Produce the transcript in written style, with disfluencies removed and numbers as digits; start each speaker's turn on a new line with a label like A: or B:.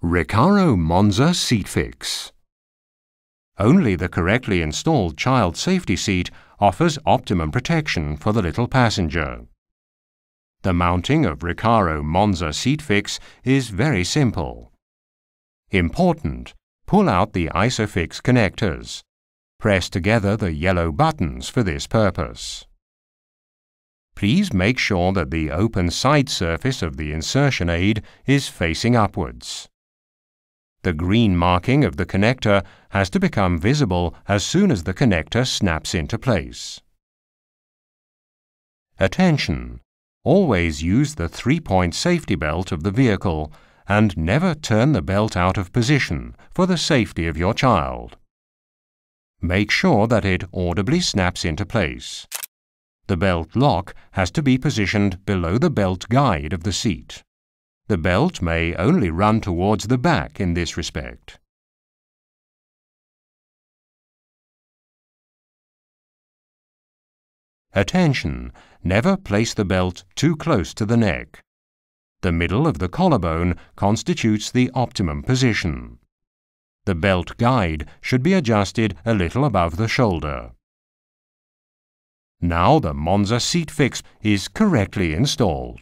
A: RECARO Monza Seatfix. Only the correctly installed child safety seat offers optimum protection for the little passenger. The mounting of RECARO Monza Seatfix is very simple. Important: pull out the ISOFIX connectors. Press together the yellow buttons for this purpose. Please make sure that the open side surface of the insertion aid is facing upwards. The green marking of the connector has to become visible as soon as the connector snaps into place. Attention! Always use the 3-point safety belt of the vehicle and never turn the belt out of position for the safety of your child. Make sure that it audibly snaps into place. The belt lock has to be positioned below the belt guide of the seat. The belt may only run towards the back in this respect. Attention! Never place the belt too close to the neck. The middle of the collarbone constitutes the optimum position. The belt guide should be adjusted a little above the shoulder. Now the Monza Seatfix is correctly installed.